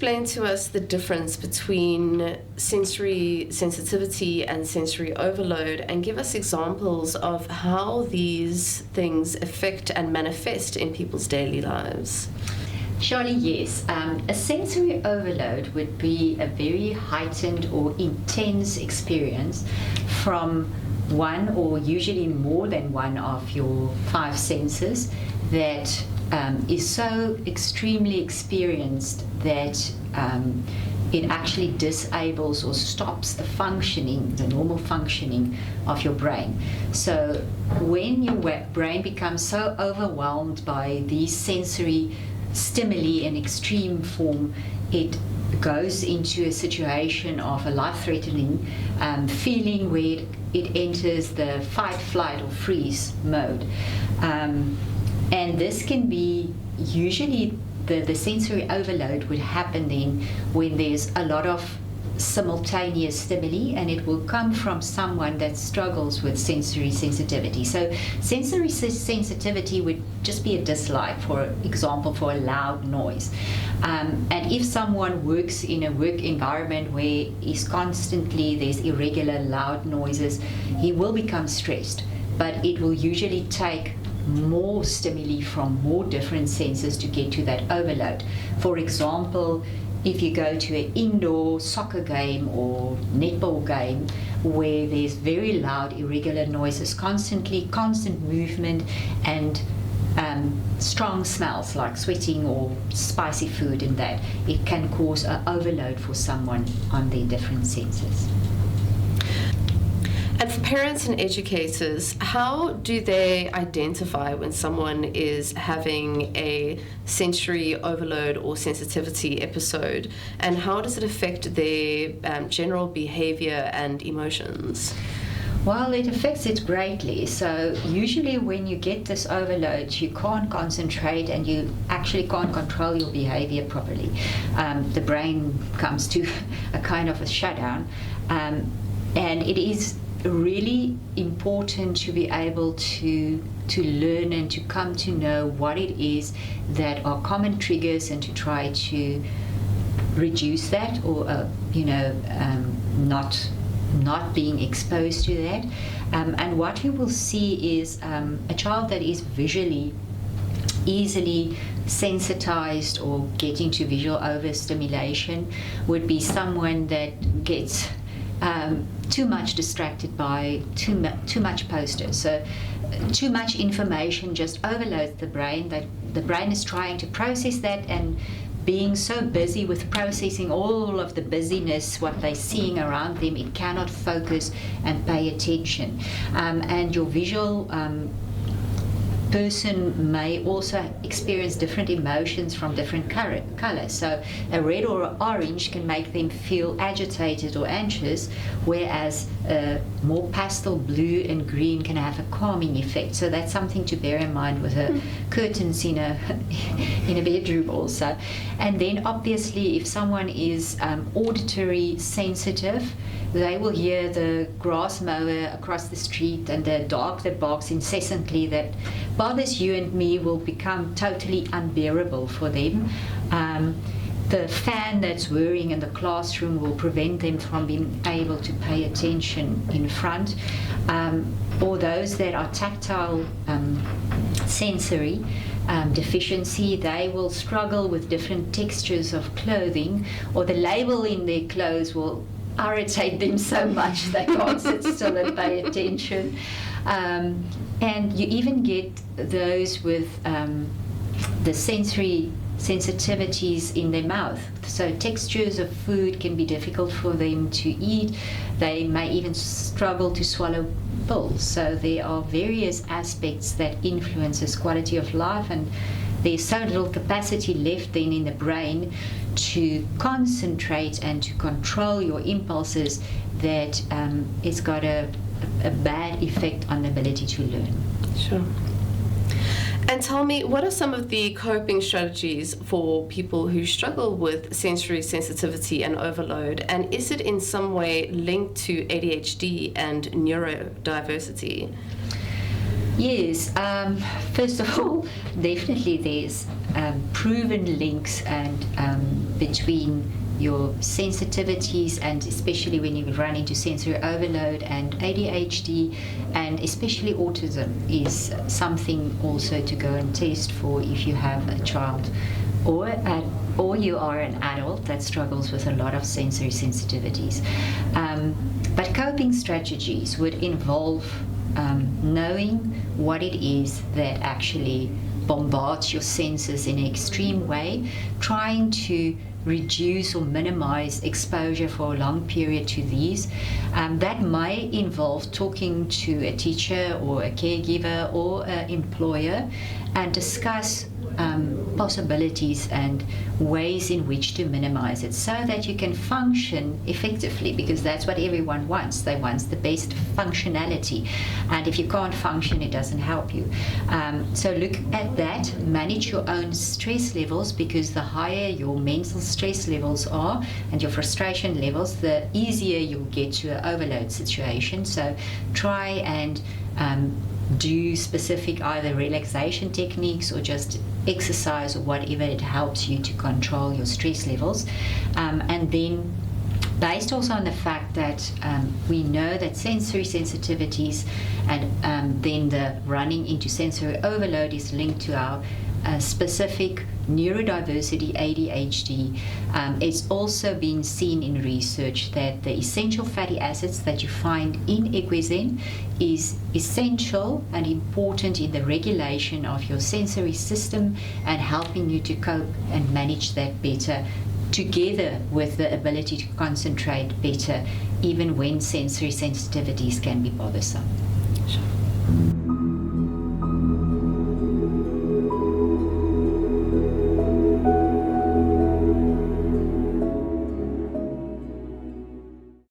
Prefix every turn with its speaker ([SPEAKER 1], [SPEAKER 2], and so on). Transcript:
[SPEAKER 1] explain to us the difference between sensory sensitivity and sensory overload, and give us examples of how these things affect and manifest in people's daily lives?
[SPEAKER 2] Surely, yes. A sensory overload would be a very heightened or intense experience from one or usually more than one of your five senses that is so extremely experienced that it actually disables or stops the functioning, the normal functioning of your brain. So when your brain becomes so overwhelmed by these sensory stimuli in extreme form, it goes into a situation of a life-threatening feeling where it enters the fight, flight, or freeze mode. And this can be usually the sensory overload would happen then when there's a lot of simultaneous stimuli, and it will come from someone that struggles with sensory sensitivity. So sensory sensitivity would just be a dislike, for example, for a loud noise. And if someone works in a work environment where is constantly there's irregular loud noises, he will become stressed, but it will usually take more stimuli from more different senses to get to that overload. For example, if you go to an indoor soccer game or netball game where there's very loud, irregular noises, constant movement, and strong smells like sweating or spicy food, and that, it can cause an overload for someone on their different senses.
[SPEAKER 1] And for parents and educators, how do they identify when someone is having a sensory overload or sensitivity episode, and how does it affect their general behavior and emotions?
[SPEAKER 2] Well, it affects it greatly. So usually when you get this overload, you can't concentrate and you actually can't control your behavior properly. The brain comes to a kind of a shutdown, and it is really important to be able to learn and to come to know what it is that are common triggers, and to try to reduce that, or not being exposed to that. And what you will see is a child that is visually easily sensitized or getting to visual overstimulation would be someone that gets too much distracted by too much posters. So too much information just overloads the brain, that the brain is trying to process that, and being so busy with processing all of the busyness, what they're seeing around them, it cannot focus and pay attention. And your visual person may also experience different emotions from different colors. So a red or orange can make them feel agitated or anxious, whereas a more pastel blue and green can have a calming effect. So that's something to bear in mind with curtains in a bedroom also. And then obviously if someone is auditory sensitive, they will hear the grass mower across the street and the dog that barks incessantly that bothers you and me will become totally unbearable for them. The fan that's whirring in the classroom will prevent them from being able to pay attention in front. Or those that are tactile sensory deficiency, they will struggle with different textures of clothing, or the label in their clothes will irritate them so much they can't sit still and pay attention. And you even get those with the sensory sensitivities in their mouth. So textures of food can be difficult for them to eat. They may even struggle to swallow pills. So there are various aspects that influences quality of life, and there's so little capacity left then in the brain to concentrate and to control your impulses that it's got a bad effect on the ability to learn.
[SPEAKER 1] Sure. And tell me, what are some of the coping strategies for people who struggle with sensory sensitivity and overload? And is it in some way linked to ADHD and neurodiversity?
[SPEAKER 2] Yes. First of all, definitely there's proven links and between your sensitivities, and especially when you run into sensory overload and ADHD, and especially autism is something also to go and test for if you have a child or you are an adult that struggles with a lot of sensory sensitivities. But coping strategies would involve knowing what it is that actually bombards your senses in an extreme way, trying to reduce or minimize exposure for a long period to these. That may involve talking to a teacher or a caregiver or an employer and discuss possibilities and ways in which to minimize it so that you can function effectively, because that's what everyone wants. They want the best functionality, and if you can't function, it doesn't help you. So look at that, manage your own stress levels, because the higher your mental stress levels are and your frustration levels, the easier you'll get to an overload situation. So try and do specific either relaxation techniques or just exercise or whatever it helps you to control your stress levels. And then based also on the fact that we know that sensory sensitivities and then the running into sensory overload is linked to our specific neurodiversity, ADHD. It's also been seen in research that the essential fatty acids that you find in equizen is essential and important in the regulation of your sensory system and helping you to cope and manage that better, together with the ability to concentrate better even when sensory sensitivities can be bothersome.
[SPEAKER 1] Sure.